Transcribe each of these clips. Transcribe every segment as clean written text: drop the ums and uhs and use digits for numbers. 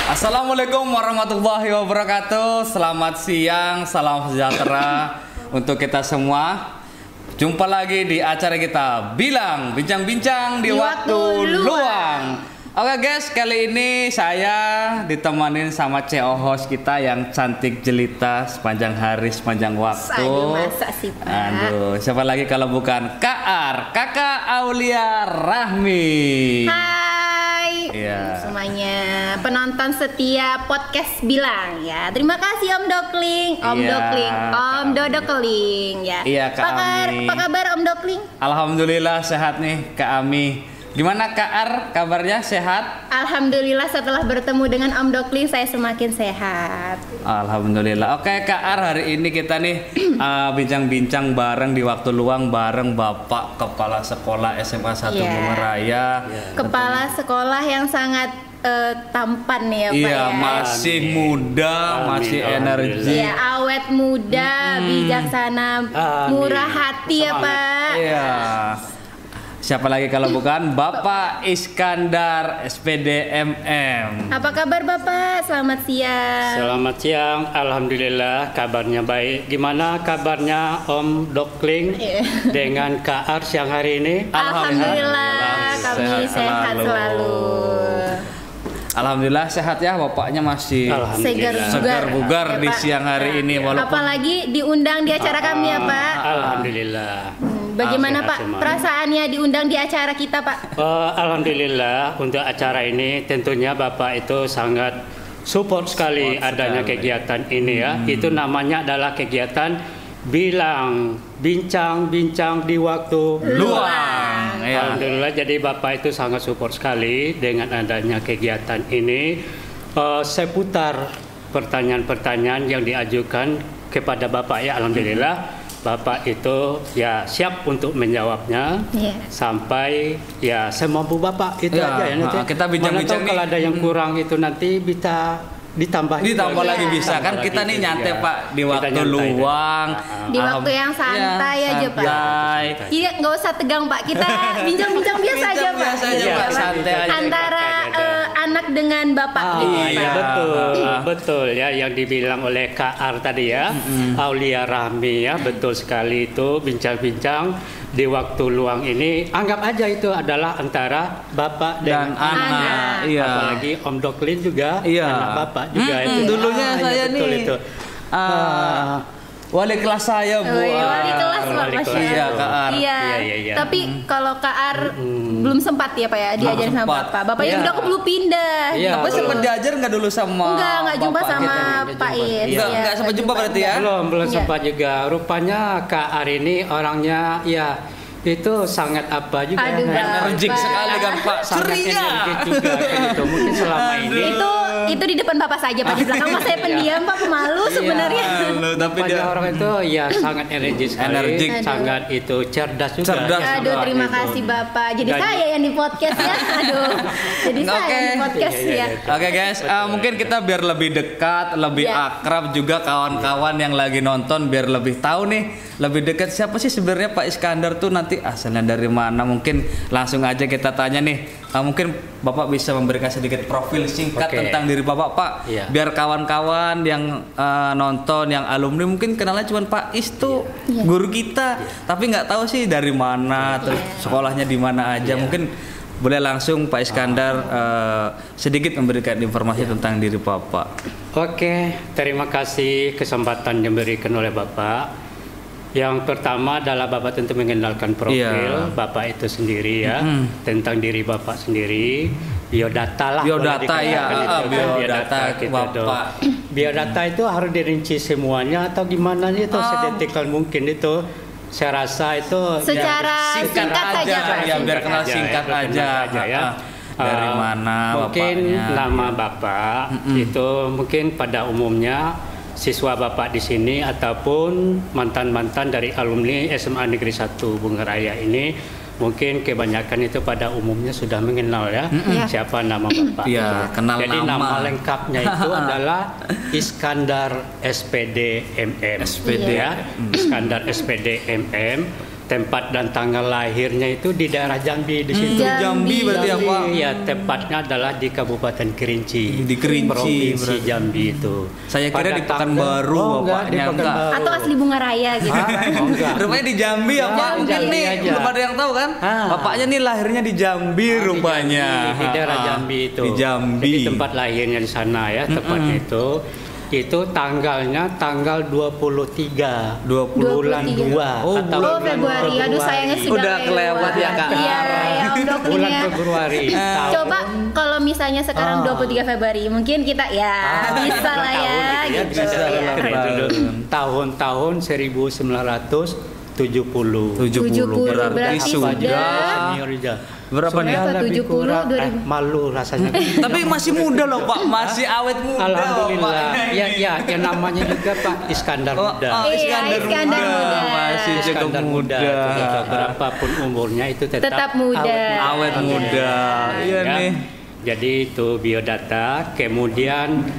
Assalamualaikum warahmatullahi wabarakatuh. Selamat siang, salam sejahtera untuk kita semua. Jumpa lagi di acara kita Bilang Bincang-Bincang di Waktu Luang. Oke guys, kali ini saya ditemanin sama CEO host kita yang cantik jelita sepanjang hari, sepanjang waktu. Aduh, masa sih Pak? Aduh, siapa lagi kalau bukan Kak Kakak Aulia Rahmi. Hai semuanya penonton setia podcast Bilang ya. Terima kasih Om Dokling, Om Dodokeling ya. Iya, Kak Ami. Apa kabar Om Dokling? Alhamdulillah sehat nih Kak Ami. Gimana Kak Ar, kabarnya sehat? Alhamdulillah setelah bertemu dengan Om Dokling saya semakin sehat. Alhamdulillah. Oke Kak Ar, hari ini kita nih bincang-bincang bareng di waktu luang bareng Bapak Kepala Sekolah SMA 1 Bungaraya. Kepala sekolah yang sangat tampan ya Pak Iya, ya. masih muda, masih energi. Iya, awet muda, bijaksana, murah hati ya Pak. Iya. Siapa lagi kalau bukan Bapak Iskandar SPD MM. Apa kabar Bapak? Selamat siang. Selamat siang, alhamdulillah kabarnya baik. Gimana kabarnya Om Dokling dengan Kak Ar siang hari ini? Alhamdulillah kami sehat selalu. Alhamdulillah sehat ya, bapaknya masih segar bugar di siang hari ini walaupun apalagi diundang di acara kami ya Pak. Alhamdulillah. Bagaimana Pak perasaannya diundang di acara kita Pak? Alhamdulillah untuk acara ini tentunya Bapak itu sangat support sekali adanya kegiatan ini ya. Itu namanya adalah kegiatan Bilang Bincang-Bincang di Waktu Luang. Alhamdulillah, jadi Bapak itu sangat support sekali dengan adanya kegiatan ini. Seputar pertanyaan-pertanyaan yang diajukan kepada Bapak ya, alhamdulillah Bapak itu ya siap untuk menjawabnya sampai ya semampu Bapak itu aja ya nanti. Kita bincang-bincang kalau ada yang kurang itu nanti bisa ditambah lagi bisa kan kita nih nyantai Pak di waktu luang, di waktu yang santai aja Pak. Iya, nggak usah tegang Pak, kita bincang-bincang biasa aja Pak. Santai aja. Antara anak dengan bapak gitu Iya betul ya yang dibilang oleh Kak Ar tadi ya, Aulia Rahmi ya, betul sekali itu bincang-bincang di waktu luang ini anggap aja itu adalah antara bapak dan anak. Iya. Apalagi Om Doklin juga anak bapak juga itu. Dulunya saya betul nih itu. Wali kelas saya Bu. Wali kelas Pak. Iya Kak Ar. Iya. Tapi kalau Kak Ar belum sempat ya Pak ya diajarin sama Bapak. Bapaknya udah keburu pindah. Tapi sempat diajar nggak dulu sama? Enggak jumpa sama Pak Is. Enggak sempat jumpa berarti ya? Belum sempat juga. Rupanya Kak Ar ini orangnya ya itu sangat apa juga energik sekali kan Pak, sangat energik juga gitu. Mungkin selama ini itu di depan Bapak saja Pak, di belakang Mas saya pendiam Pak, pemalu sebenarnya. Tapi dia orang itu ya sangat energik sekali, sangat itu cerdas juga. Aduh, terima kasih Bapak. Jadi saya yang di podcast ya. Aduh. Jadi saya yang di podcast ya. Oke guys, mungkin kita biar lebih dekat, lebih akrab juga kawan-kawan yang lagi nonton biar lebih tahu nih, lebih dekat siapa sih sebenarnya Pak Iskandar tuh nanti asalnya dari mana. Mungkin langsung aja kita tanya nih. Mungkin Bapak bisa memberikan sedikit profil singkat tentang diri Bapak Pak. Biar kawan-kawan yang nonton, yang alumni mungkin kenalnya cuma Pak Is tuh guru kita, tapi nggak tahu sih dari mana, terus sekolahnya di mana aja. Mungkin boleh langsung Pak Iskandar sedikit memberikan informasi tentang diri Bapak. Oke, terima kasih kesempatan yang diberikan oleh Bapak. Yang pertama adalah Bapak tentu mengenalkan profil Bapak itu sendiri ya, tentang diri Bapak sendiri, biodata lah. Biodata biodata gitu Bapak. Biodata itu harus dirinci semuanya atau gimana itu sedetikal mungkin itu. Saya rasa itu secara singkat saja ya, biar kenal singkat aja ya. Dari mana mungkin bapaknya? Nama Bapak itu mungkin pada umumnya siswa Bapak di sini ataupun mantan-mantan dari alumni SMA Negeri 1 Bungaraya ini mungkin kebanyakan itu pada umumnya sudah mengenal ya siapa nama Bapak. Kenal jadi nama lengkapnya itu adalah Iskandar SPD MM. SPD ya. Iskandar SPD MM. tempat dan tanggal lahirnya itu di daerah Jambi di situ. Jambi berarti apa? Ya, tepatnya adalah di Kabupaten Kerinci. Di Kerinci Provinsi berarti. Jambi itu. Saya kira di Pekanbaru, Oh, enggak, di bapaknya enggak. Pekanbaru. Atau asli Bunga Raya gitu. Oh, enggak. Rupanya di Jambi ya Pak. Mungkin Jambi nih aja. belum ada yang tahu kan? Ah. Bapaknya nih lahirnya di Jambi rupanya. Di daerah Jambi itu. Di Jambi. Jadi tempat lahirnya di sana ya, tepatnya itu. Itu tanggalnya tanggal 23 bulan 2 Oh, atau Oh, bulan Februari. Aduh, sayangnya sudah Udah kelewat ya, Kak. Iya, ya Om Doklin bulan ya. Februari. Coba kalau misalnya sekarang 23 Februari, mungkin kita ya bisa lah ya. Gitu, bisa ya. lah. Tahun-tahun 1970. 70 berarti berarti sudah. Senior juga. Berapa nih? Berapa? Lebih 70, kurang, 2000. malu rasanya. Tapi masih muda loh Pak, masih awet muda. Alhamdulillah. Bapaknya. Ya, yang namanya juga Pak Iskandar Muda. Oh, Iya, Iskandar muda. Masih cukup Iskandar muda. Berapapun umurnya itu Tetap muda. Awet muda. Iya Ya. nih. Jadi itu biodata, kemudian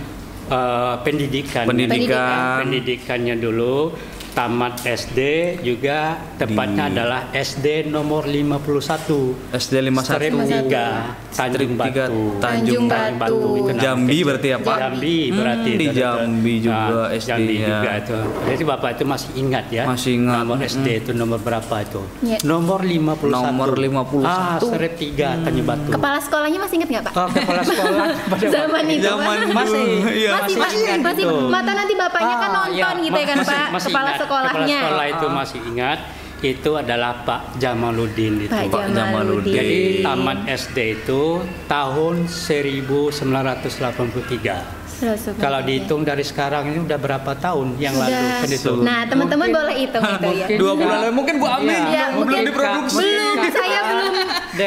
pendidikan. Pendidikannya dulu tamat SD juga tepatnya adalah SD nomor 51. SD 51 Strip 3 Tanjung Batu. Tanjung Batu. Itu nama Jambi kecil. berarti ya Pak? Jambi berarti. Di itu. Jambi juga Jambi SD-nya. juga itu. Jadi Bapak itu masih ingat ya? Masih ingat. Nomor SD itu nomor berapa itu? Ya. Nomor 51. Nomor 51. Strip 3 Tanjung Batu. Kepala sekolahnya masih inget nggak Pak? Oh, kepala sekolah pada Zaman itu Zaman Pak. dulu. Masih. Iya. masih ingat masih itu. mata nanti bapaknya kan nonton gitu ya kan Pak, kepala ingat. sekolahnya. Kepala sekolah itu masih ingat. Itu adalah Pak Jamaluddin itu. Pak Jamaluddin. Jadi tamat SD itu tahun 1983. Kalau dihitung dari sekarang ini udah berapa tahun yang lalu Sudah. kan itu? Nah, teman-teman boleh hitung itu ya. 2 bulan lalu mungkin Bu Amin Iya, belum mungkin diproduksi. belum, saya belum.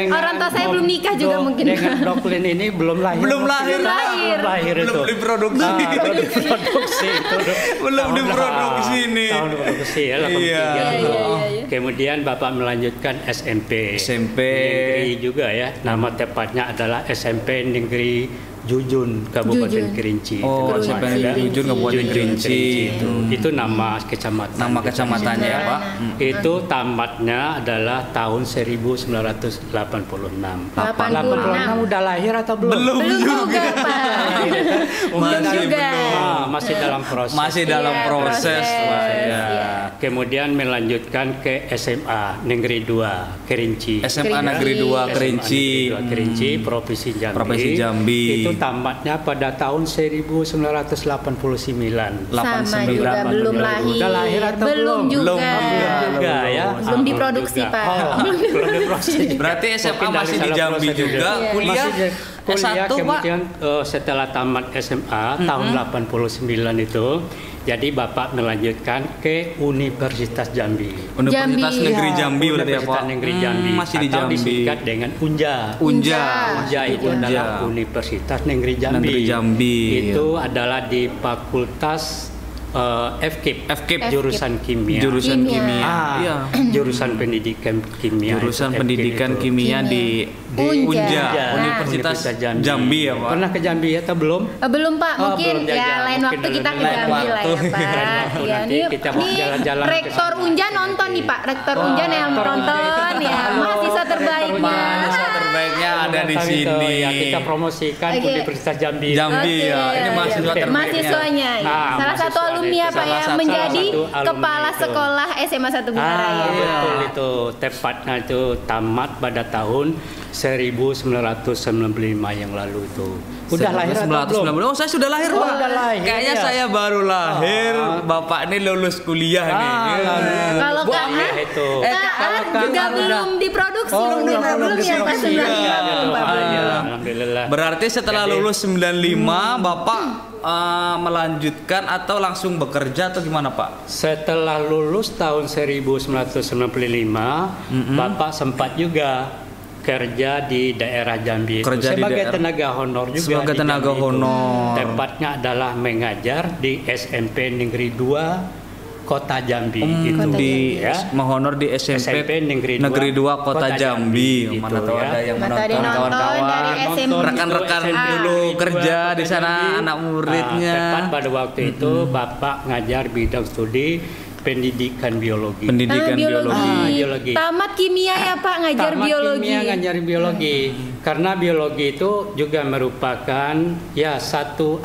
Orang tua saya belum nikah juga mungkin. Dengan Doklin ini belum lahir. Belum lahir. Belum lahir. Belum lahir itu. Belum diproduksi. Belum diproduksi itu. Belum Tahun diproduksi berapa? nih. Tahun diproduksi ya 83 Iya. itu. Iya. Kemudian Bapak melanjutkan SMP. SMP. Negeri juga ya. Nama tepatnya adalah SMP Negeri Jujun, Kabupaten Jujun. Kerinci. Oh, Itu SMP namanya. Negeri Jujun, Kabupaten Kerinci. Itu nama kecamatan. Nama kecamatannya ya Pak. Itu tamatnya adalah tahun 1986. 86. Udah lahir atau belum? Belum. Belum juga Pak. Belum Masih juga. Masih dalam proses. Masih dalam Iya, proses. Pak, ya. Iya. Kemudian melanjutkan ke SMA Negeri 2 Kerinci. SMA Negeri 2 Kerinci. SMA Negeri 2 Kerinci, Provinsi Jambi. Provinsi Jambi. Itu tamatnya pada tahun 1989. Sama juga belum lahir. Udah lahir atau belum belum? juga. Belum juga ya. Belum diproduksi, juga. Pak. Oh, belum diproduksi. Berarti SMA Mungkin dari masih di salah Jambi proses juga. Iya. Kuliah Kuliah S1 Pak. kemudian setelah tamat SMA tahun 89 itu, jadi Bapak melanjutkan ke Universitas Jambi. Universitas Jambi. Negeri Jambi berarti ya Pak. Universitas Negeri Jambi. Masih di Atau Jambi. disingkat dengan UNJA. Unja. UNJA itu Unja. adalah Universitas Negeri Jambi. Negeri Jambi. Itu adalah di Fakultas FKIP, FKIP. jurusan kimia. Jurusan Kimia. kimia. Iya. Jurusan pendidikan kimia. Jurusan itu, pendidikan FKIP itu. kimia di Unja. Unja, Nah. Universitas Jambi ya Pak. Pernah ke Jambi atau belum? Belum Pak, Oh, mungkin belum ya jajan. lain Mungkin waktu kita ke lain Jambi lah ya waktu. Pak. Nanti Ya, kita mau jalan-jalan ke Rektor sana. Unja nonton nih Pak, Rektor Unja yang Rektor Unja nonton itu. ya, Halo, mahasiswa Rektor terbaiknya. Mahasiswa terbaiknya ada di Kami tuh, sini. ya, kita promosikan Oke. Universitas Jambi. Jambi Oke, ya. Ini iya, mahasiswa iya. terbaiknya. Mahasiswanya. Ya. Nah, Salah satu mahasiswanya alumni itu. apa ya Salah menjadi satu alumni kepala itu. sekolah SMA 1 Bunga Raya. Betul itu. Tepatnya itu tamat pada tahun 1995 yang lalu itu. Udah lahir atau belum? 1990. Oh, saya sudah lahir, Oh, Pak. udah lahir, Kayaknya ya. saya baru lahir. Bapak ini lulus kuliah nih. Kalau Bu Kak Amin. Ar, itu. Kak Ar juga belum diproduksi, Oh, belum ya Pak belum diproduksi. 1995. Pak. Alhamdulillah. Berarti setelah Jadi- lulus 95, Bapak melanjutkan atau langsung bekerja atau gimana, Pak? Setelah lulus tahun 1995, Bapak sempat juga kerja di daerah Jambi itu. Kerja di sebagai daerah- tenaga honor juga. Sebagai di tenaga Jambi itu. honor. Tepatnya adalah mengajar di SMP Negeri 2 Kota Jambi itu. Di ya. menghonor di SMP, Negeri 2 Kota Jambi. Gitu, Mana tahu ya. ada yang Mana tadi menonton nonton kawan-kawan. dari SMP. Rekan-rekan SMP dulu Negeri 2 kerja Kota di sana, Jambi. anak muridnya. Tepat pada waktu itu Bapak ngajar bidang studi pendidikan biologi. Pendidikan biologi. Biologi. Tamat kimia ya Pak, ngajar Tamat biologi. kimia, ngajarin biologi. Karena biologi itu juga merupakan ya satu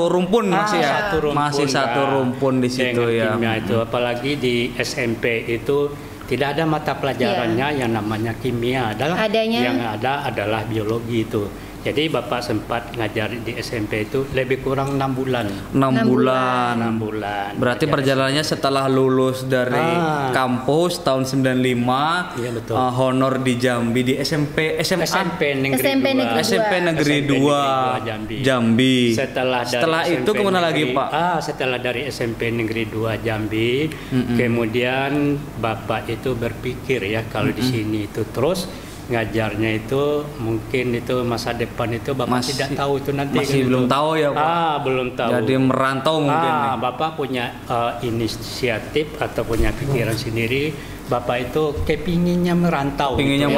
rumpun masih ya. Satu rumpun, masih satu rumpun di situ dengan ya. kimia itu, apalagi di SMP itu tidak ada mata pelajarannya yang namanya kimia, yang ada adalah biologi itu. Jadi Bapak sempat ngajar di SMP itu lebih kurang 6 bulan. 6 bulan. 6 bulan. Berarti perjalanannya setelah lulus dari kampus tahun 95, iya, betul. Honor di Jambi di SMA SMP Negeri 2 Jambi. Setelah itu kemana lagi Pak? Setelah dari SMP Negeri 2 Jambi, kemudian Bapak itu berpikir ya kalau di sini itu terus ngajarnya itu mungkin itu masa depan itu Bapak tidak tahu itu nanti masih belum tahu ya Pak. Belum tahu. Jadi merantau mungkin nih. Bapak punya inisiatif atau punya pikiran sendiri. Bapak itu kepinginnya merantau. Pinginnya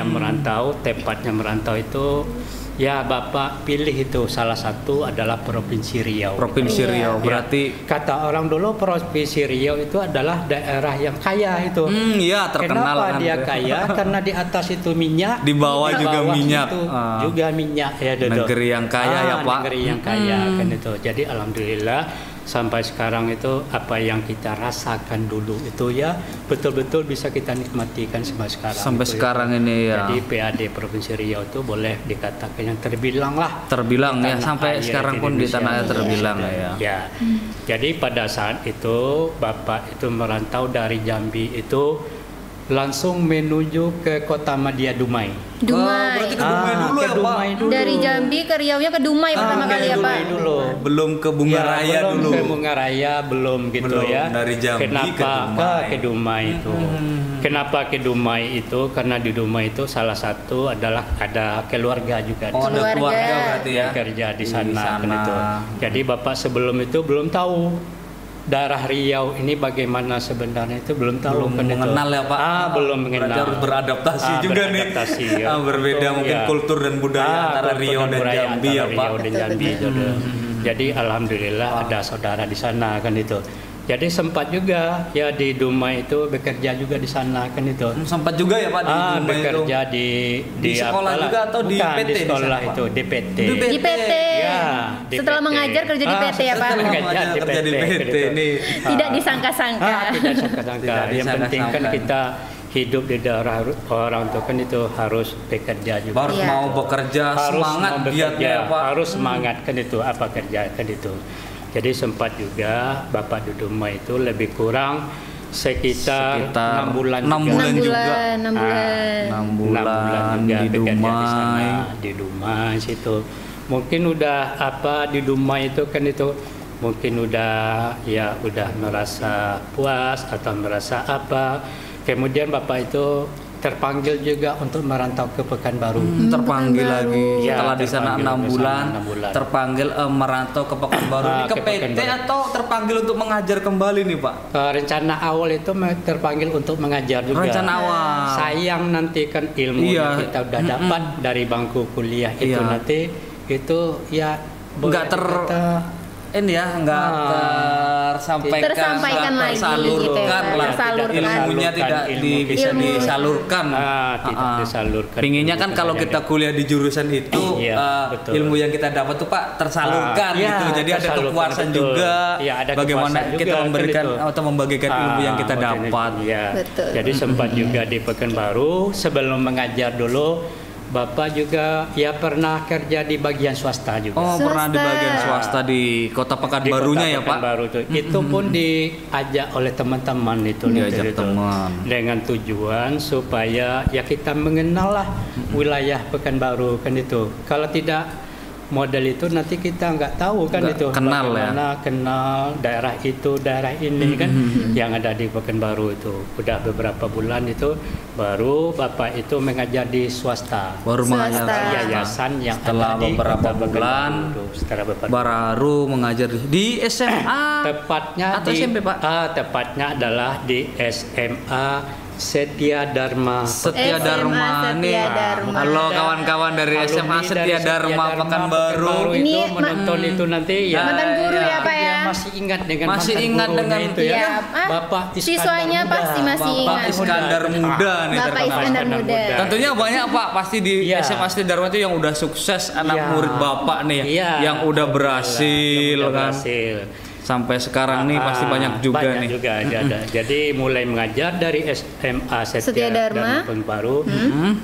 merantau. Tepatnya merantau itu ya Bapak pilih itu salah satu adalah Provinsi Riau. Provinsi Riau berarti kata orang dulu Provinsi Riau itu adalah daerah yang kaya itu. Iya, terkenal. Kenapa dia kaya? Karena di atas itu minyak, di bawah juga minyak. Itu juga minyak ya, negeri yang kaya ya Pak. Negeri yang kaya kan itu. Jadi alhamdulillah sampai sekarang itu apa yang kita rasakan dulu itu ya betul-betul bisa kita nikmatikan sampai sekarang. Sampai sekarang ini ya. Jadi PAD Provinsi Riau itu boleh dikatakan yang terbilang ya sampai sekarang pun di tanah air terbilang ya. Jadi pada saat itu Bapak itu merantau dari Jambi itu langsung menuju ke kota Madia Dumai. Berarti ke Dumai dulu ya Pak. Dari Jambi ke Riau-nya ke Dumai pertama kali ya Pak. Belum ke Bunga Raya dulu. Belum ke Bunga Raya belum gitu ya. Dari Jambi ke Dumai itu. Kenapa ke Dumai itu? Karena di Dumai itu salah satu adalah ada keluarga juga. Ada keluarga berarti ya. Kerja di sana. Kan itu. Jadi Bapak sebelum itu belum tahu daerah Riau ini bagaimana sebenarnya itu belum tahu. Belum mengenal ya Pak. Belum mengenal. Berarti harus beradaptasi juga nih. Ya. Berbeda mungkin kultur dan budaya antara Riau dan Jambi ya Pak. Jadi alhamdulillah ada saudara di sana kan itu. Jadi sempat juga ya di Dumai itu bekerja juga di sana kan itu. Sempat juga ya Pak di Dumai bekerja itu. di sekolah apalah. juga atau di PT? Di sekolah itu di PT. Di PT. Ya, setelah mengajar kerja di PT ya Pak. Kerja di PT ini. Tidak disangka-sangka. Tidak disangka-sangka. Yang penting kan kita hidup di daerah orang itu kan itu harus bekerja juga. Harus mau bekerja, semangat giatnya Pak. Harus semangat kan itu apa kerja kan itu. Jadi sempat juga Bapak di Dumai itu lebih kurang sekitar 6 bulan. 6 bulan juga. 6 bulan di Dumai. Di Dumai situ. Mungkin udah di Dumai itu kan itu mungkin udah merasa puas atau merasa apa. Kemudian Bapak itu terpanggil juga untuk merantau ke Pekanbaru. Terpanggil lagi setelah di sana 6 bulan. 6 bulan. Terpanggil merantau ke Pekanbaru. Ini ke PT atau terpanggil untuk mengajar kembali nih Pak? Rencana awal itu terpanggil untuk mengajar juga. Rencana awal. Sayang nanti kan ilmu yang kita udah dapat dari bangku kuliah itu nanti itu ya nggak tersampaikan lagi, tersalurkan ilmunya tidak bisa disalurkan. Tidak disalurkan. Pinginnya kan kalau kita kuliah di jurusan itu ilmu yang kita dapat tuh Pak tersalurkan gitu. Jadi ada kepuasan juga. Bagaimana kita memberikan atau membagikan ilmu yang kita dapat. Jadi sempat juga di Pekanbaru sebelum mengajar dulu. Bapak juga ya pernah kerja di bagian swasta juga. Pernah di bagian swasta di Kota Pekanbarunya ya Pak. Pekanbaru itu pun diajak oleh teman-teman itu. Dengan tujuan supaya ya kita mengenal lah wilayah Pekanbaru kan itu. Kalau tidak model itu nanti kita nggak tahu kan itu bagaimana kenal daerah itu daerah ini kan yang ada di Pekanbaru itu. Udah beberapa bulan itu baru Bapak itu mengajar di swasta. Baru mengajar yayasan yang setelah ada di beberapa bulan baru mengajar di SMA. Tepatnya atau SMP Pak? Tepatnya adalah di SMA Setia Dharma. Setia SMA Dharma nih. Setia Dharma. Halo kawan-kawan dari Alumni SMA dari Setia Dharma Pekanbaru. Ini Itu menonton itu nanti ya. mantan guru ya Pak ya. Dia masih ingat dengan Masih mantan ingat gurunya dengan- itu ya. Iya, Bapak Iskandar siswanya Muda. pasti masih Bapak ingat. Iskandar Muda nih Bapak terkenal. Iskandar Muda. Tentunya banyak Pak pasti di Iya. SMA Setia Dharma itu yang udah sukses anak Iya. murid Bapak nih ya, Iya. yang udah berhasil Yang udah kan. berhasil. Sampai sekarang nih pasti banyak juga banyak nih. juga ada. Jadi mulai mengajar dari SMA Setia Setia Dharma. Dharma Pekanbaru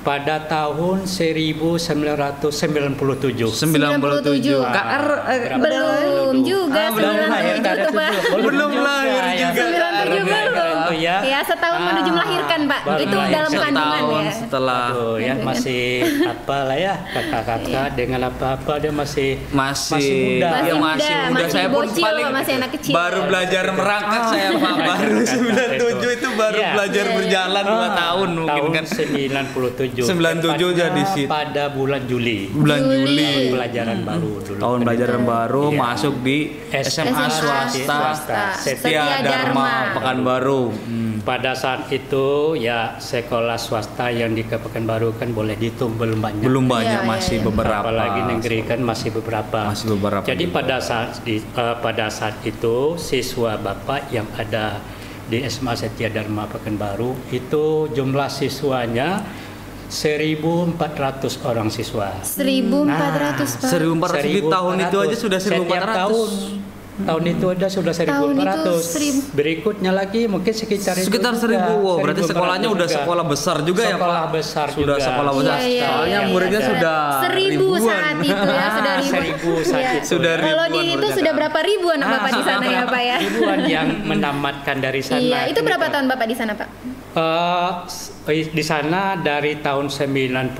pada tahun 1997. 97. KR Belum juga belum 97 tuh Pak. Belum lahir juga. 97 belum. Ya. Ya setahun menuju melahirkan Pak. Baru Itu lahir dalam kandungan setahun ya. setelah Aduh, ya masih apalah ya kakak-kakak dengan apa-apa dia masih masih muda. ya, Masih muda, masih Saya pun bocil, paling masih anak kecil. baru belajar merangkak saya Pak. Baru 97 itu baru Iya. belajar berjalan 2 tahun mungkin tahun kan. 97. 97 Tepatnya jadi situ. pada bulan Juli. Bulan Juli. Juli. Pelajaran baru dulu. Tahun pelajaran baru Iya. masuk di SMA swasta Setia Dharma Pekanbaru. Pada saat itu ya sekolah swasta yang di Pekanbaru kan boleh dihitung belum banyak. Belum banyak, Iya, masih iya. beberapa. Apalagi negeri kan masih beberapa. Masih beberapa Jadi juga. pada saat itu siswa Bapak yang ada di SMA Setia Dharma Pekanbaru itu jumlah siswanya 1.400 orang siswa. 1.400 Pak. 1400 di tahun itu aja sudah 1400. Tahun itu ada sudah 1.400. Berikutnya lagi mungkin sekitar Sekitar 1000. Wow, berarti sekolahnya udah sekolah besar juga ya Pak. Sekolah besar Sudah juga. sekolah besar. Iya, iya, Soalnya iya, muridnya iya. sudah 1000 ribuan. saat itu ya, sudah 1.000 saat Iya. itu. Sudah Kalau ribuan di itu muridnya sudah kan. berapa ribu anak Bapak di sana ya Pak ya? Ribuan yang menamatkan dari sana. Iya, itu berapa tahun Bapak di sana Pak? Di sana dari tahun 97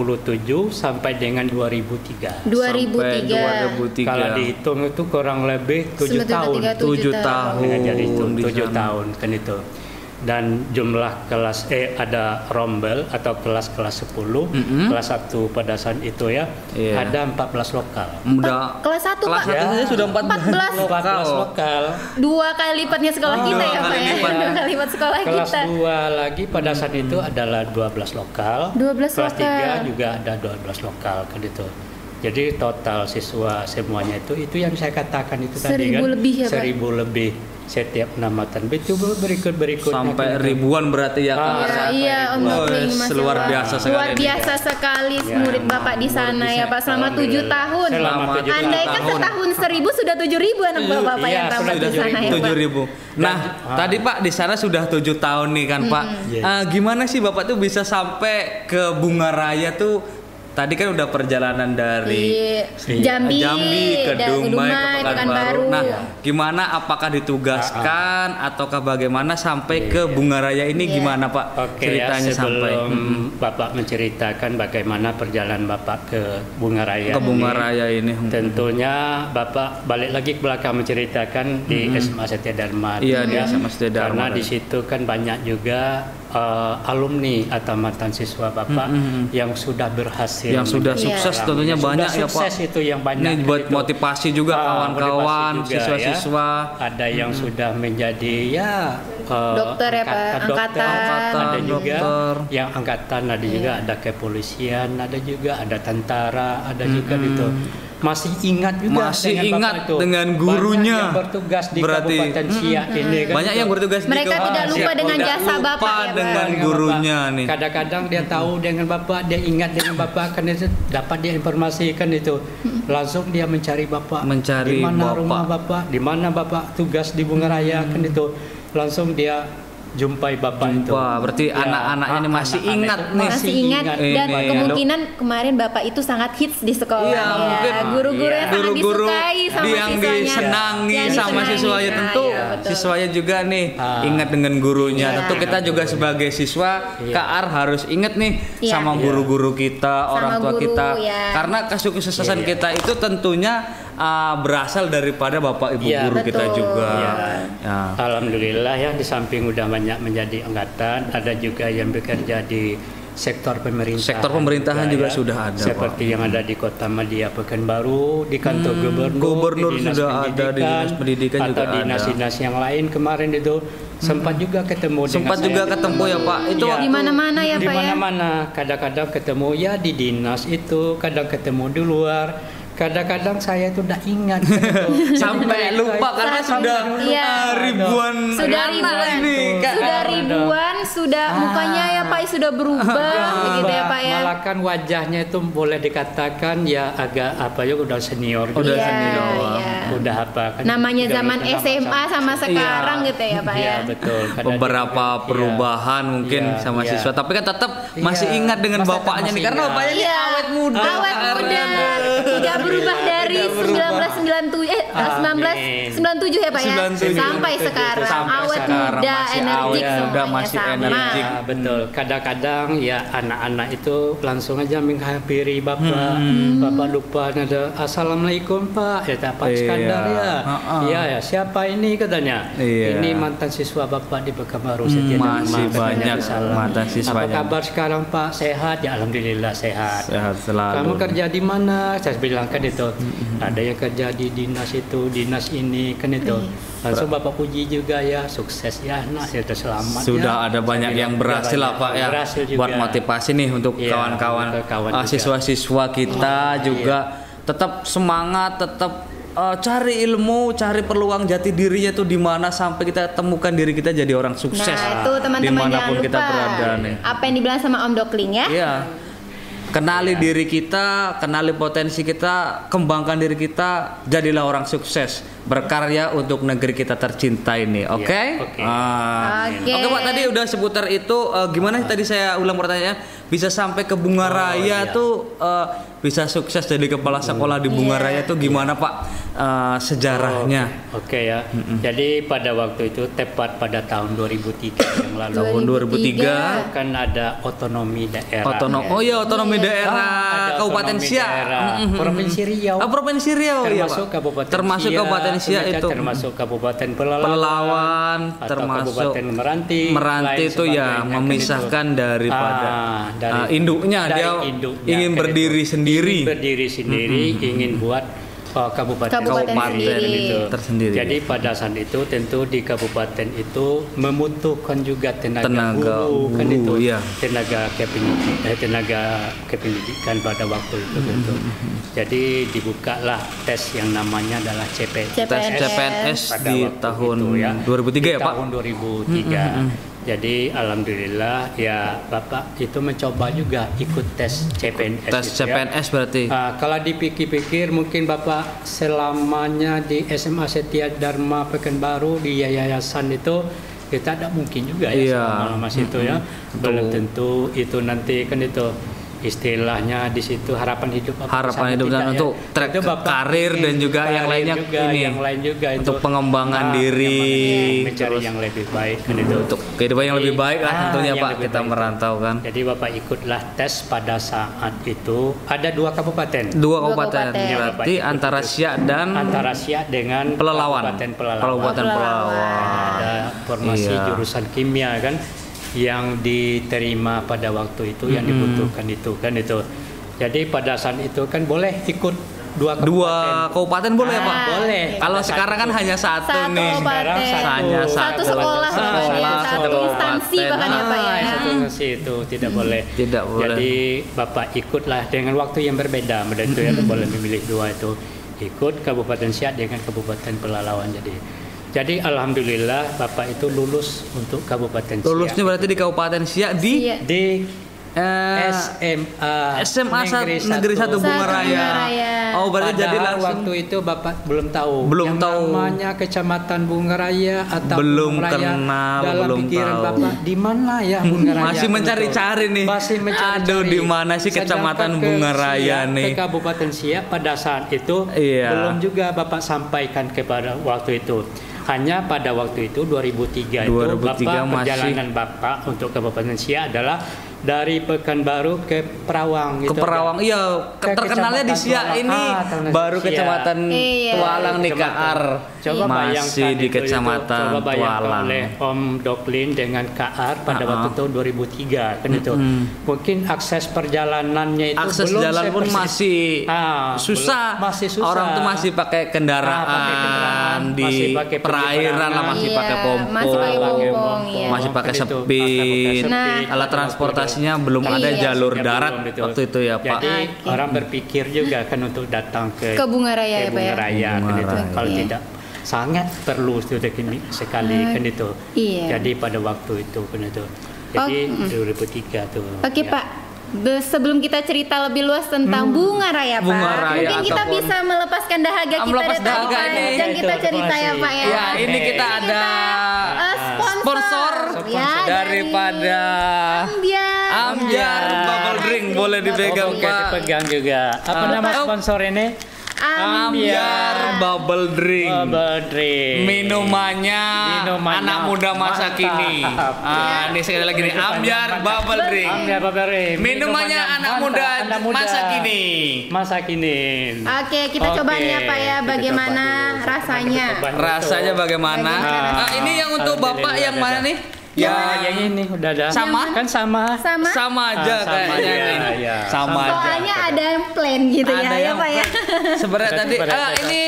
sampai dengan 2003. 2003. 2003. Kalau dihitung itu kurang lebih 7 tahun. 7 tahun. Jadi itu di 7 sana. tahun kan itu. Dan jumlah kelas ada rombel atau kelas-kelas 10, kelas 1 pada saat itu ya, Iya. ada 14 lokal. Udah Kelas 1 kelas Pak. satu saja sudah 14. 14 lokal. 2 kali lipatnya sekolah kita ya dua Pak kali ya. lipat. 2 kali lipat sekolah Kelas kita. 2 lagi pada saat itu adalah 12 lokal. 12 Kelas lokal. 3 juga ada 12 lokal kan itu. Jadi total siswa semuanya itu yang saya katakan itu tadi 1000 kan. lebih ya, Pak? 1000 lebih setiap penamatan. Itu berikutnya sampai kan itu. ribuan berarti ya Kak. Ah, Iya, Om Oh, Nopling, Mas luar Ewa. biasa sekali Luar nih. biasa sekali Ya, murid Bapak di sana ya Pak selama 7 Alhamdulillah. tahun. Selama 7 Andai kan tahun. setahun 1000 sudah 7.000 anak Bapak Iya, yang tamat sudah di sana ya Pak. 7.000. Nah, tadi Pak di sana sudah 7 tahun nih kan Pak. Yes. Gimana sih Bapak tuh bisa sampai ke Bunga Raya tuh? Tadi kan udah perjalanan dari Jambi, ke dan Dumai, ke Pekanbaru. Nah, Iya. gimana? Apakah ditugaskan ataukah bagaimana sampai ke Bunga Raya ini Iya. gimana Pak? Oke Ceritanya ya, sampai sebelum Bapak menceritakan bagaimana perjalanan Bapak ke Bunga Raya. ke Bunga ini, Raya ini. Tentunya Bapak balik lagi ke belakang menceritakan di SMA Setia Dharma. Iya, di ya. SMA Setia Dharma. Karena di situ kan banyak juga alumni atau mantan siswa Bapak yang sudah berhasil. Yang sudah Iya. sukses tentunya Sudah banyak ya Pak. sukses itu yang banyak. Ini buat gitu. motivasi juga kawan-kawan, motivasi juga, siswa-siswa. ya. Ada yang sudah menjadi Dokter ya, Pak. Angkatan. ada juga dokter. yang angkatan, ada juga ada kepolisian, ada juga ada tentara, ada juga gitu. Masih ingat juga Masih dengan ingat Bapak itu. dengan Banyak gurunya. yang bertugas di Berarti, Kabupaten Siak ini kan Banyak gitu. yang bertugas di Mereka tidak Kabupaten lupa Siak. dengan Tidak jasa lupa Bapak ya, Pak. dengan Dengan gurunya Bapak. nih. Kadang-kadang dia tahu dengan Bapak, dia ingat dengan Bapak, kan itu dapat dia informasikan itu. Langsung dia mencari Bapak. Mencari di mana Bapak. rumah Bapak, di mana Bapak tugas di Bunga Raya kan itu. Langsung dia jumpai Bapak itu. Wah, berarti Ya, anak-anaknya ini masih anak-anak ingat itu nih. Masih ingat dan Ini. kemungkinan kemarin Bapak itu sangat hits di sekolah Iya, ya. mungkin Guru-guru yang sangat guru-guru disukai sama yang siswanya. disenangi Yang sama disenangi. siswanya Nah, tentu iya, betul. siswanya juga nih Ah. ingat dengan gurunya. Iya. Tentu kita juga sebagai siswa Iya. KR harus ingat nih Iya. sama Iya. guru-guru kita, orang tua guru, kita. ya. Karena kesuksesan Iya. kita itu tentunya berasal daripada Bapak Ibu Iya, guru kita betul. juga. Iya. Ya. Alhamdulillah ya, di samping udah banyak menjadi angkatan, ada juga yang bekerja di sektor pemerintahan. Sektor pemerintahan juga sudah ada, Seperti yang ada di Kota Madia Pekanbaru, di kantor gubernur, Gubernur di dinas sudah ada, di dinas pendidikan atau juga ada. dinas-dinas yang lain kemarin itu sempat juga ketemu Sempat dengan juga saya. ketemu ya Pak. Itu Iya. Di mana-mana ya Di Pak ya. mana-mana, kadang-kadang ketemu ya di dinas itu, kadang ketemu di luar. Kadang-kadang saya itu tidak ingat gitu. sampai lupa karena sudah Iya. ribuan Sudah anak ribuan. ini Kak. Sudah ribuan, sudah mukanya ya Pak sudah berubah begitu ya Pak ya. Malah kan wajahnya itu boleh dikatakan ya agak apa ya udah senior. Udah Iya, senior. iya. Udah apa kan? Namanya udah zaman lama SMA sama sekarang gitu ya Pak Iya ya. betul. Kadang Beberapa juga, perubahan mungkin Iya, sama iya. siswa, tapi kan tetap masih Iya, ingat dengan masa bapaknya masih nih karena ingat. bapaknya ini Iya. awet muda. Awet muda. Tidak berubah dari 1997 ya Pak ya. 97. Sampai sekarang Sampai awet sekarang muda, masih energik awet muda, semuanya masih sama. energik. Ya, betul. Kadang-kadang ya anak-anak itu langsung aja menghampiri bapak. Bapak lupa ada assalamualaikum Pak. Ya Pak Iya. Iskandar ya. Ha-ha. Iya ya. Siapa ini katanya? Iya. Ini mantan siswa bapak di Pekanbaru Setia Dharma, Masih katanya banyak bersalam. mantan siswanya. Apa kabar sekarang Pak? Sehat? Ya alhamdulillah sehat. Sehat selalu. Kamu kerja di mana? Saya bilang kan itu. Ada yang kerja di dinas itu, dinas ini kan itu. Langsung bapak puji juga ya, sukses ya nak, ya selamat. Sudah ya. ada banyak Saya yang bilang, berhasil lah Pak ya, berhasil juga. buat motivasi nih untuk Iya, kawan-kawan untuk kawan juga. siswa-siswa kita juga tetap semangat, tetap cari ilmu, cari peluang jati dirinya tuh di mana sampai kita temukan diri kita jadi orang sukses. Nah itu teman-teman jangan dimanapun lupa kita berada nih. apa yang dibilang sama Om Dokling ya. Iya. Kenali diri kita, kenali potensi kita, kembangkan diri kita, jadilah orang sukses, berkarya untuk negeri kita tercinta ini, oke? Oke. Oke. Oke Pak, tadi udah seputar itu, gimana tadi saya ulang pertanyaan, bisa sampai ke Bunga Raya iya. tuh, bisa sukses jadi kepala sekolah di Bunga Raya tuh gimana Pak sejarahnya? Oke ya. Jadi pada waktu itu tepat pada tahun 2003 yang lalu. Tahun 2003. Kan ada otonomi daerah. Oh iya, otonomi daerah Ada Kabupaten otonomi Siak. daerah. Provinsi Riau. Provinsi Riau ya Termasuk Pak. Kabupaten Termasuk Siak, Kabupaten Siak itu. termasuk Kabupaten Pelalawan, Pelalawan, atau termasuk Kabupaten Meranti. Meranti lain itu ya sebagainya, kan memisahkan itu. daripada Dari induknya, dari dia induknya, ingin kan berdiri itu. sendiri. Ingin berdiri sendiri, ingin buat kabupaten sendiri. itu. Tersendiri. Jadi pada saat itu tentu di kabupaten itu membutuhkan juga tenaga Guru, kan itu, iya. tenaga kependidikan pada waktu itu tentu. Jadi dibukalah tes yang namanya adalah CPNS. Tes CPNS pada di waktu tahun itu, ya. 2003 ya Di Pak? Tahun 2003. Jadi alhamdulillah ya Bapak itu mencoba juga ikut tes CPNS. Tes itu, CPNS ya. berarti. Kalau dipikir-pikir mungkin Bapak selamanya di SMA Setia Dharma Pekanbaru di yayasan itu kita tidak mungkin juga ya Iya. selama itu ya. Belum tentu itu nanti kan itu istilahnya di situ harapan hidup Bapak Harapan sama hidup dan tidak, ya. untuk track Itu Bapak karir ingin dan juga yang karir lainnya juga, ini. yang lain juga itu. Untuk pengembangan diri, mencari terus yang lebih baik kan itu. untuk kehidupan yang lebih baik lah tentunya yang Pak, lebih kita baik. merantau kan. Jadi Bapak ikutlah tes pada saat itu ada 2 kabupaten. Dua kabupaten, kabupaten. Ya, berarti Bapak, antara ikut Siak dan antara Siak dengan Pelalawan. Kabupaten Pelalawan. Kabupaten Pelalawan. Ada formasi Iya. jurusan kimia kan yang diterima pada waktu itu yang dibutuhkan itu kan itu. Jadi pada saat itu kan boleh ikut 2 kabupaten. Dua kabupaten boleh ya Pak? Boleh. Kalau Pada saat sekarang kan itu. hanya satu Satu nih. Sekarang kabupaten. Hanya Satu sekolah bahkan ya, satu instansi bahkan ya Pak ya. Satu instansi itu tidak boleh. Tidak boleh. Jadi Bapak ikutlah dengan waktu yang berbeda. Pada itu ya boleh memilih 2 itu. Ikut Kabupaten Siak dengan Kabupaten Pelalawan jadi alhamdulillah Bapak itu lulus untuk Kabupaten Siak. Lulusnya berarti di Kabupaten Siak di Iya. Di SMA SMA Negeri 1 Bunga Bunga Raya. Raya. Oh, berarti Padahal jadi langsung waktu itu Bapak belum tahu. Belum yang tahu. namanya Kecamatan Bunga Raya atau Belum Bunga Raya kenal, dalam belum pikiran tahu. Bapak di mana ya Bunga Raya? Masih mencari-cari nih. Masih mencari-cari. Aduh, di mana sih Kecamatan Sedangkan Bunga ke Raya Siak, nih? Ke Kabupaten Siak pada saat itu Iya. belum juga Bapak sampaikan kepada waktu itu. Hanya pada waktu itu 2003 itu 2003 Bapak masih- perjalanan Bapak untuk Kabupaten Siak adalah dari Pekanbaru ke Perawang Ke gitu. Perawang, iya, Ke terkenalnya di Kecamatan Siak Tualang. ini Terkenal baru di Siak. kecamatan Iya. Tualang nih Kak Ar. Coba bayangkan Masih di itu, kecamatan coba bayangkan Tualang. oleh Om Doklin dengan Kak Ar pada waktu itu 2003 kan itu. Mungkin akses perjalanannya itu Akses belum jalan pun seperti- masih belum- susah. masih susah. Orang tuh masih pakai kendaraan, pakai kendaraan, di masih pakai perairan lah, masih Iya, pakai pompong, masih pakai pompong, iya. masih pakai Kan itu, sepit. Nah. Alat transportasinya belum ada Iya. jalur Ya, darat belum itu. waktu itu ya Pak. Jadi Oke. orang berpikir juga kan untuk datang ke Ke Bunga Raya ya, Pak ya? Bunga Raya kan Bunga itu. Raya. Kalau Iya. tidak sangat perlu sudah sekali kan itu. Iya. Jadi pada waktu itu kan itu. Jadi 2003 tuh. Oke Ya. Pak, sebelum kita cerita lebih luas tentang Bunga Raya Pak, Bunga Raya mungkin kita ataupun- bisa melepaskan dahaga kita Melepas dari tadi dahaga Pak. ini. Dan kita Itu, cerita ya informasi. Pak ya. Ya, ini kita Ini ada sponsor, ya, daripada Ambyar Ya. Bubble Drink, boleh dipegang Oke, Pak. dipegang juga. Apa nama Oh. sponsor ini? Ambyar Bubble Drink. Bubble Drink. Minumannya anak muda masa mantap. kini. Ini sekali lagi nih Ambyar Bubble Drink. Ambyar Bubble Drink. Minumannya anak muda masa kini. Masa kini. Oke, kita coba nih ya Pak ya, Kita bagaimana coba dulu. rasanya. Kita coba Rasanya dulu. bagaimana? Bagaimana? Ini yang untuk Bapak yang mana nih? Ya, yang ini udah ada. Sama? Kan sama. Sama? Sama aja Sama, kayaknya iya, nih. iya. Sama aja. Soalnya ada yang plain gitu Ada ya yang Pak ya. sebenarnya tadi Sebenarnya ini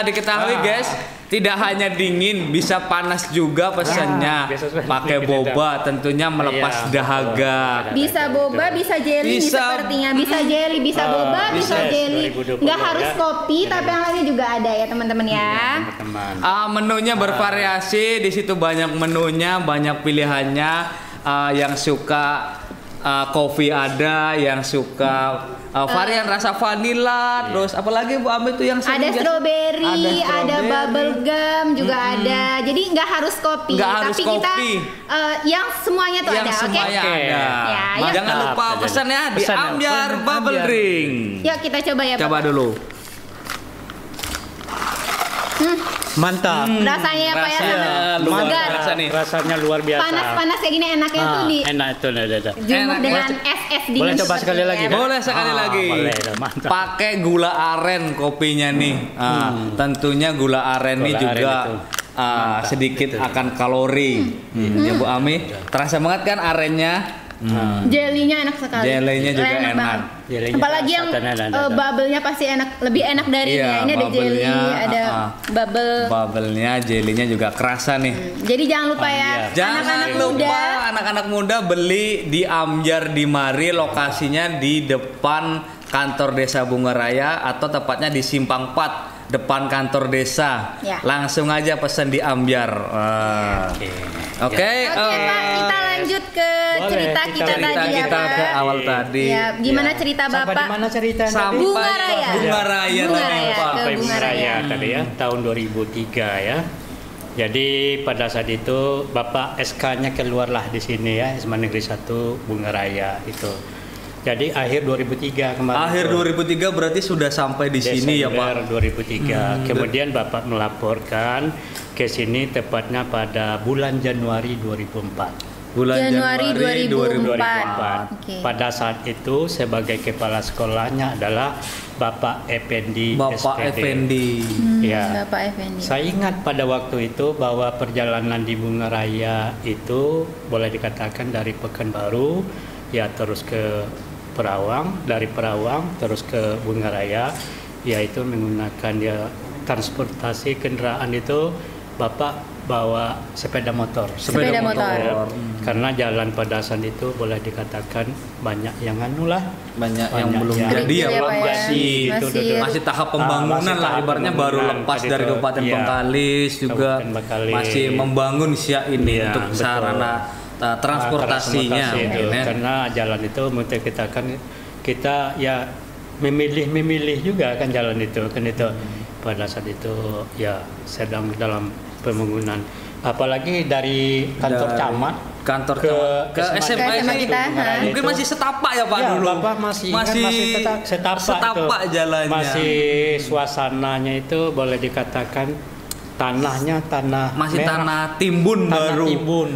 diketahui guys, tidak hanya dingin, bisa panas juga pesannya. bisa seperti Pakai itu. boba tentunya melepas Iya, dahaga. Bisa boba, bisa jelly, Bisa. sepertinya. Bisa jelly, bisa boba, bisa bisa. jelly. 2020 Nggak harus ya. kopi, tapi yang lainnya juga ada ya teman-teman ya. Teman. Menunya bervariasi, di situ banyak menunya, banyak pilihannya. Yang suka kopi ada, yang suka varian rasa vanilla, terus apalagi Bu Ami tuh yang Ada strawberry, ada bubble gum juga ada. Jadi nggak harus kopi, Nggak harus tapi kita kopi. yang semuanya tuh yang ada, oke? semuanya Oke. ada. Ya, yuk. Jangan lupa Mantap. pesan ya di Pesan ya. Ambyar Bubble Ambyar. Drink. Yuk kita coba ya Coba Pak. dulu. Mantap. Rasanya ya Pak ya, Rasanya luar segar. biasa nih. Rasanya luar biasa. Panas-panas kayak gini enaknya tuh di Enak itu ada. jemur Enak. dengan es dingin. Boleh coba seperti sekali ini lagi, ya, Pak? Pak. Boleh sekali lagi. boleh, mantap. Pakai gula aren kopinya nih. Tentunya gula aren ini Gula juga aren itu. sedikit akan kalori. Ya Bu Ami, terasa banget kan arennya? Jelinya enak sekali. Jelly-nya juga enak. banget. Jelinya Apalagi yang ada. bubble-nya pasti enak, lebih enak dari Iya, ini. Ada jelly, bubble-nya, ada bubble. Bubble-nya, jelly-nya juga kerasa nih. Jadi jangan lupa ya, Jangan anak-anak lupa muda. anak-anak muda beli di Ambyar di Mari, lokasinya di depan kantor Desa Bunga Raya atau tepatnya di Simpang 4 depan kantor desa. Ya. Langsung aja pesan di Ambyar. Oke. Oke Pak, kita lanjut ke Boleh, cerita kita kita cerita tadi ya kita Pak. ke awal tadi. Ya, gimana Ya. cerita Sampai Bapak? di mana cerita tadi? Sampai Bunga Raya. Bunga Raya Bunga tadi, Raya. Pak. Ke Sampai Bunga Bunga Raya. Raya tadi ya, tahun 2003 ya. Jadi pada saat itu Bapak SK-nya keluarlah di sini ya, SMA Negeri 1 Bunga Raya itu. Jadi akhir 2003 kemarin. Akhir 2003 berarti sudah sampai di sini ya Pak. 2003. Kemudian Bapak melaporkan ke sini tepatnya pada bulan Januari 2004. Bulan Januari 2004. 2004. Oke. Pada saat itu sebagai kepala sekolahnya adalah Bapak Effendi Bapak SPD. Effendi. Ya. Bapak Effendi. Saya ingat pada waktu itu bahwa perjalanan di Bunga Raya itu boleh dikatakan dari Pekanbaru ya terus ke Perawang, dari Perawang terus ke Bunga Raya, yaitu menggunakan ya transportasi kendaraan itu Bapak bawa sepeda motor. Sepeda motor. Karena jalan pada saat itu boleh dikatakan banyak yang anu lah. Banyak yang Banyak belum yang jadi ya Kerikil ya, Pak. Pak, ya. Masih Masih- masih tahap pembangunan masih lah tahap ibaratnya baru pembangunan. lepas Tadi dari itu, Kabupaten iya. Bengkalis juga Kabupaten Bengkalis. masih membangun Siak ini Iya, untuk betul. sarana transportasinya Transportasi itu. mungkin ya. Karena jalan itu mungkin kita ya memilih juga kan jalan itu kan itu pada saat itu ya sedang dalam pembangunan apalagi dari kantor Dari camat kantor ke ke SMA SMA ini kita, mungkin masih setapak ya Pak ya, dulu. Bapak masih setapak setapak itu. jalannya. Masih suasananya itu boleh dikatakan tanahnya tanah Masih merah. tanah timbun Tanah baru. timbun.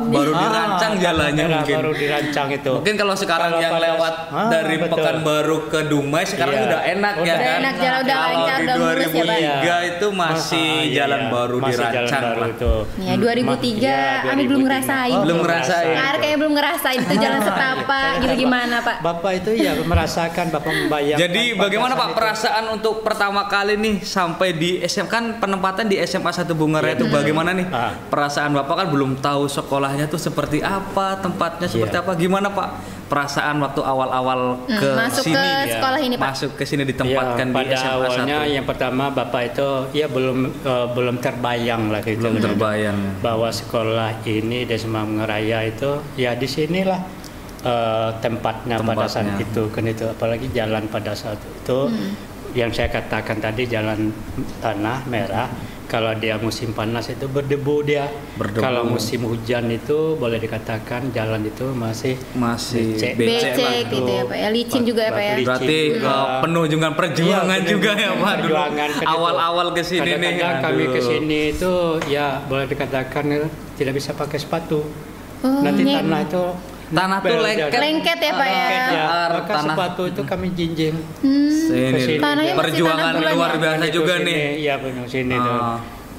Baru dirancang tanah jalannya merah mungkin. baru dirancang itu. Mungkin kalau sekarang Kalau yang pada- lewat dari betul. Pekanbaru ke Dumai sekarang Iya. udah enak ya Udah kan. enak, jalan udah Kalau lancar, di udah mulus ya, Pak? 2003 itu masih Iya, jalan iya. baru Masih jalan dirancang baru lah. itu. Ya 2003, Iya, Ami belum 2003. ngerasain. Belum ngerasain. Kak Ar kayaknya belum ngerasain itu jalan setapak gitu gimana Pak? Bapak itu ya merasakan, Bapak membayangkan. Jadi bagaimana pada Pak saat itu. perasaan untuk pertama kali nih sampai di SMA, kan penempatan di SMA 1 Bunga Raya itu bagaimana nih? Ah. Perasaan Bapak kan belum tahu sekolahnya tuh seperti apa, tempatnya seperti Iya. apa, gimana Pak? Perasaan waktu awal-awal ke Masuk sini, ke ya. sekolah ini Pak. masuk ke sini Ya, ditempatkan di pada SMA awalnya 1. yang pertama Bapak itu ya belum terbayang lah gitu. Belum terbayang. Bahwa sekolah ini di Semangat Raya itu ya di sinilah tempatnya pada saat Tempatnya. itu kan itu, apalagi jalan pada saat itu yang saya katakan tadi, jalan tanah merah. Kalau dia musim panas itu berdebu dia. Berdebu. Kalau musim hujan itu boleh dikatakan jalan itu masih Masih becek becek lah. Becek gitu ya Pak ya, licin juga ya Pak ya. Licin Berarti juga. penuh dengan perjuangan Iya, juga benar. ya Pak. Dulu Perjuangan kan itu. awal-awal ke sini nih. Kadang-kadang kami aduh. ke sini itu ya boleh dikatakan tidak bisa pakai sepatu. Oh, Nanti iya. tanah itu Tanah tuh lengket. Lengket ya Pak ya. Lengket ya. Ar, Maka tanah. sepatu itu kami jinjing. Ini Kesini. Tanahnya masih perjuangan tanah bulan luar ya? biasa juga Sini, nih. Iya benar sini Ah. tuh.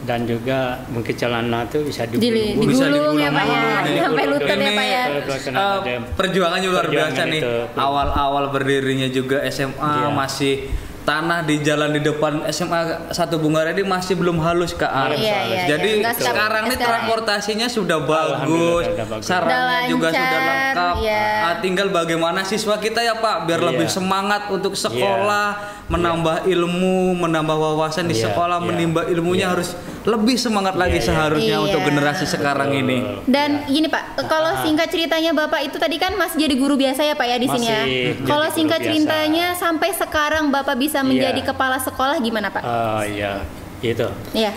Dan juga mungkin celana tuh bisa Digulung Bisa ya Pak ya, digulung. sampai lutut ya Pak ya. Perjuangannya luar Perjuangan biasa nih. itu. Awal-awal berdirinya juga SMA Iya. masih tanah di jalan di depan SMA 1 Bunga Raya ini masih belum halus Kak Ar. Iya, iya, Jadi iya. Nggak sekarang nih sekarang. transportasinya sudah Alhamdulillah, bagus, sudah bagus. sarannya Sudah juga lancar, sudah lengkap. iya. Tinggal bagaimana siswa kita ya Pak biar Iya. lebih semangat untuk sekolah, menambah ilmu, menambah wawasan di Iya, sekolah, iya. menimba ilmunya Iya. harus lebih semangat lagi Iya, iya. seharusnya Iya. untuk generasi sekarang ini. Dan gini Pak, kalau singkat ceritanya Bapak itu tadi kan masih jadi guru biasa ya Pak ya di sini ya. Masih Kalau jadi guru singkat biasa. ceritanya sampai sekarang Bapak bisa menjadi Iya. kepala sekolah gimana Pak? Ya, itu. Iya.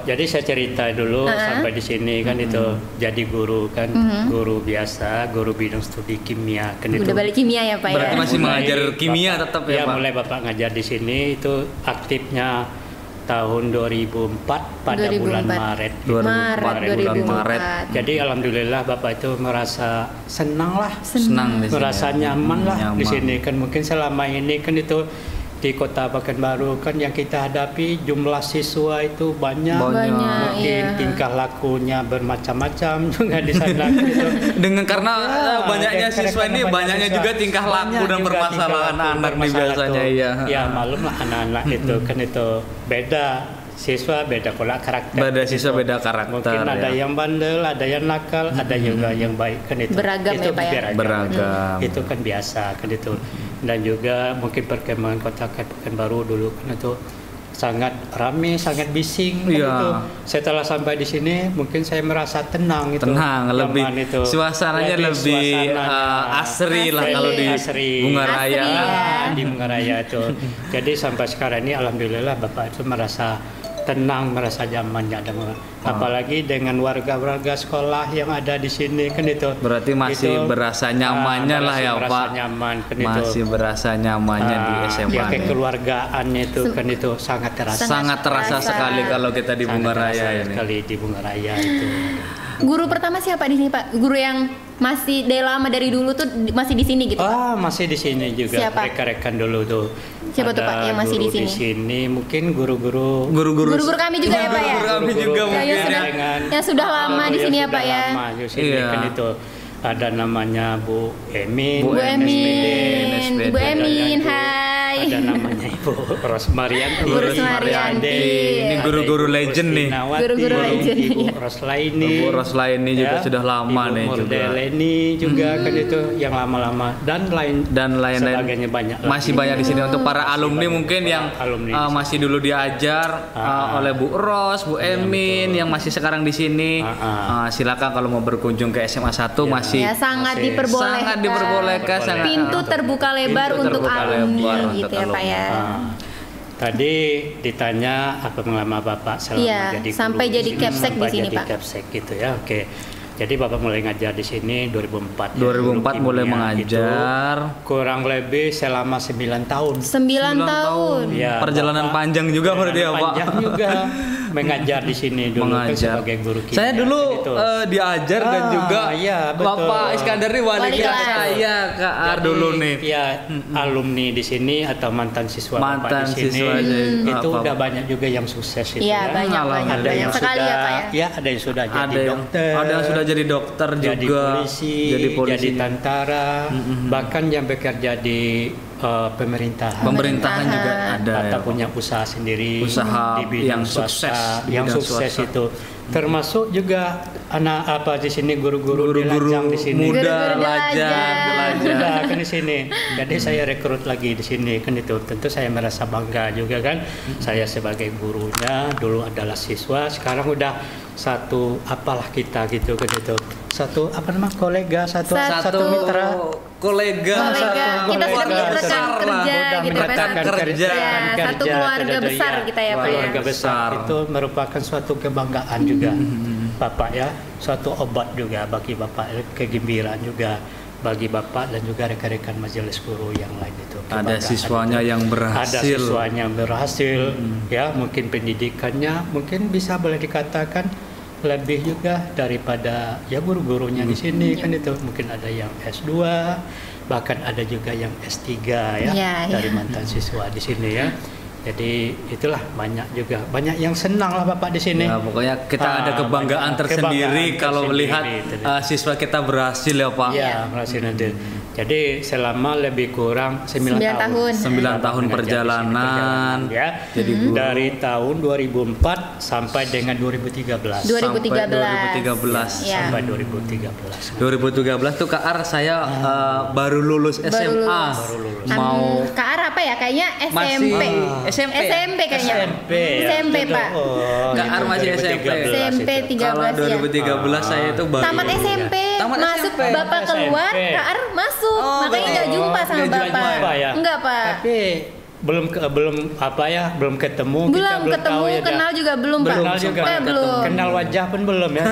Jadi saya cerita dulu sampai di sini kan itu jadi guru kan, guru biasa, guru bidang studi kimia kan itu. Udah balik kimia ya Pak Berarti ya. masih mengajar kimia Bapak- tetap ya, Pak? mulai Bapak ngajar di sini itu aktifnya tahun 2004 pada 2004. bulan Maret. Maret bulan 2004. Maret. Jadi alhamdulillah Bapak itu merasa senang lah, Senang di sini. merasa nyaman lah di Nyaman. sini kan. Mungkin selama ini kan itu di Kota Pekanbaru kan yang kita hadapi jumlah siswa itu banyak. Banyak. Banyak, Mungkin iya. tingkah lakunya bermacam-macam juga di sana gitu. Dengan karena Ya, banyaknya dan siswa ini karena banyaknya siswa. juga tingkah laku Banyak dan juga permasalahan tingkah laku, anak nih bermasalah biasanya tuh. iya. Ya malum lah anak-anak itu kan itu beda siswa, beda pola karakter. Beda gitu. siswa, beda karakter, Mungkin ada ya. yang bandel, ada yang nakal, ada juga yang baik kan itu. Beragam itu ya, Pak, ya? Beragam. Itu kan biasa kan itu. Dan juga mungkin perkembangan Kota Pekanbaru dulu kan itu sangat ramai, sangat bising kan Iya. itu. Setelah sampai di sini mungkin saya merasa tenang itu. Tenang, lebih Nyaman itu. suasananya lebih asri lah Asri. kalau di Asri. Bunga Asri, Raya. ya. Di Bunga Raya itu. Jadi sampai sekarang ini alhamdulillah Bapak itu merasa tenang, merasa nyaman, nggak ada masalah. Apalagi dengan warga-warga sekolah yang ada di sini kan itu. Berarti masih Itu, berasa nyamannya lah masih ya merasa Pak. nyaman kan itu. Masih berasa nyamannya di SMA. Ya nih. kekeluargaannya itu kan itu sangat terasa. Sangat terasa terasa. sekali kalau kita di Bunga Sangat terasa Raya ini. sekali di Bunga Raya itu. Guru pertama siapa di sini Pak? Guru yang masih dari lama dari dulu tuh masih di sini gitu. Masih di sini juga. Siapa? Rekan-rekan dulu tuh. Siapa tuh, Pak, yang masih di guru sini? Di sini mungkin guru-guru Guru-guru kami juga ya Pak ya. Guru-guru kami juga Ya, mungkin yang sudah, ya. yang sudah lama di sini ya sudah Pak ya. lama di sini Iya. kan itu ada namanya Bu Emin, Bu Bu Emin, SPD. Ibu Emin, Ada hai. Ada namanya Ibu Rosmarianti. Bu Rosmarianti. Ini guru-guru legend nih. Guru-guru legend, Ibu iya. Roslaini. Bu Roslaini juga sudah lama Ibu nih juga. Murdeleni juga kan itu yang lama-lama dan lain-lain sebagainya banyak lagi. masih banyak di sini untuk para alumni banyak mungkin para yang alumni di sini. masih dulu diajar oleh Bu Ros, Bu Emin yang masih sekarang di sini. Silakan kalau mau berkunjung ke SMA 1 masih Ya sangat Masih. diperbolehkan. sangat diperbolehkan, sangat Pintu terbuka lebar Pintu untuk terbuka alumni lebar gitu untuk ya Pak ya. Tadi ditanya apa pengalaman Bapak selama Iya, jadi guru sampai di jadi sini, capsek di sampai sini, jadi Pak. capsek gitu ya. Oke. Jadi Bapak mulai ngajar di sini 2004. 2004 Guru mulai kimia mengajar. gitu. Kurang lebih selama 9 tahun. 9 tahun. Ya, Perjalanan Bapak- panjang juga berarti ya Pak. Panjang juga. mengajar di sini dulu kan sebagai guru kimia. Saya dulu gitu. Diajar dan juga iya, betul. Bapak Iskandar ini wali Wali kelas kelas. saya Kak Ar Jadi, dulu nih. ya alumni di sini atau mantan siswa Mantan Bapak di sini siswa itu Bapak. udah banyak juga yang sukses itu Iya, ya. banyak Alhamdulillah. banyak sekali ya Pak ya. ada yang sudah jadi Ada yang dokter, ada yang sudah jadi dokter jadi juga, polisi, jadi jadi tentara, bahkan yang bekerja di pemerintahan. Pemerintahan juga ada atau ya. punya usaha sendiri Usaha di bidang yang swasta, sukses, di yang bidang sukses swasta. itu termasuk juga anak apa di sini guru-guru Guru-guru di sini muda, Guru-guru lajang, muda kan di sini. Jadi saya rekrut lagi di sini kan itu. Tentu saya merasa bangga juga kan. Saya sebagai gurunya dulu adalah siswa, sekarang udah satu apalah kita gitu kan itu. Satu apa nama kolega, satu mitra. Kolega. Kita sudah Kolega rekan besar. kerja Udah gitu Pak. menyatakan kerja, Ya, satu keluarga besar kita ya Pak ya. Keluarga besar itu merupakan suatu kebanggaan juga Bapak ya, suatu obat juga bagi Bapak, kegembiraan juga bagi Bapak dan juga rekan-rekan majelis guru yang lain itu. Ada Kebanggaan siswanya itu. yang berhasil. Ada siswanya yang berhasil ya, mungkin pendidikannya mungkin bisa boleh dikatakan lebih juga daripada ya guru-gurunya di sini kan itu. Mungkin ada yang S2, bahkan ada juga yang S3 ya, Ya, dari ya. mantan siswa di sini ya. Jadi itulah banyak juga, banyak yang senang lah Bapak di sini. Ya, pokoknya kita ada kebanggaan banyak tersendiri kebanggaan kalau tersendiri, melihat itu. siswa kita berhasil ya Pak. Ya, berhasil nanti. Jadi selama lebih kurang 9 tahun. 9 tahun perjalanan. Ya. Jadi guru. Dari tahun 2004 sampai dengan 2013. 2013. Ya. Sampai 2013. 2013 tuh Kak Ar saya baru lulus SMA. lulus. Mau Kak Ar apa ya? Kayaknya masih SMP. SMP. SMP kayaknya. SMP ya. SMP Pak. Oh, Kak Ar masih SMP. SMP itu. 13 Kalau ya. 2013 saya itu baru Tamat SMP, Tamat masuk SMP. Bapak keluar, SMP. Kak Ar masuk. Oh, Makanya betul. nggak jumpa sama Nggak jumpa Bapak. ya? Enggak Pak. Tapi belum apa ya, belum ketemu, Belum kita belum ketemu, tahu ya. kenal juga belum Pak. Kenal juga. Belum. Kenal wajah pun belum ya.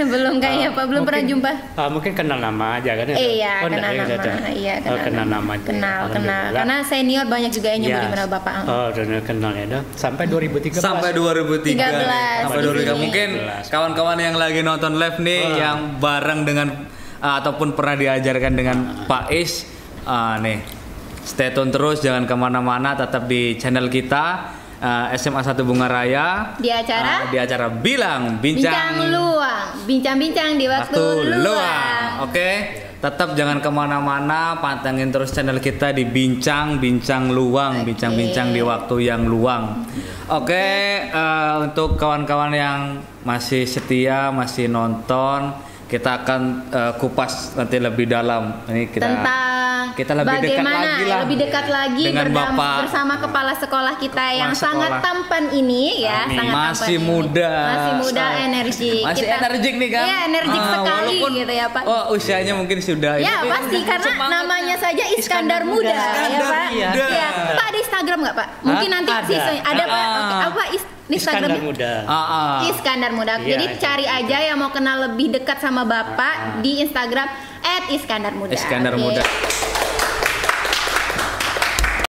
Belum kayaknya Pak, belum pernah Mungkin- jumpa. Mungkin kenal nama aja kan? Iya, Oh, kenal enggak, nama. enggak. Iya, Oh, kenal nama. aja. Kenal. Alhamdulillah. Karena senior banyak juga yang nyebut Yes. nama Bapak. Oh, udah kenal ya. Dah. Sampai 2013. sampai 2003 13. sampai 2003 Di mungkin sini. kawan-kawan yang lagi nonton live nih yang bareng dengan ataupun pernah diajarkan dengan Pak Is nih stay tune terus, jangan kemana-mana, tetap di channel kita SMA 1 Bunga Raya Di acara di acara Bilang Bincang Luang, bincang-bincang di waktu luang. Oke, tetap jangan kemana-mana, pantengin terus channel kita di Bincang Luang, bincang-bincang di waktu yang luang. Oke, untuk kawan-kawan yang masih setia, masih nonton, kita akan kupas nanti lebih dalam. Ini kita lebih dekat bagaimana lagi lah lebih dekat lagi dengan Bapak. bersama kepala sekolah kita yang sekolah. sangat tampan ini ya, Amin. sangat Masih tampan ini. muda. masih muda, energik. Masih energik nih kan? Iya, energik sekali walaupun, gitu ya Pak. Oh, usianya mungkin sudah Ya tapi pasti karena semangatnya. namanya saja Iskandar Muda, ya Iskandar Pak. Muda. Iya. Pak ada Instagram nggak Pak? Mungkin nanti Ada. sisanya ada Pak. Ah. Oke, apa Iskandar Instagramnya? Muda. Iskandar Muda. Iya, Jadi itu. cari aja yang mau kenal lebih dekat sama Bapak di Instagram @iskandar Muda. Iskandar Oke. Muda.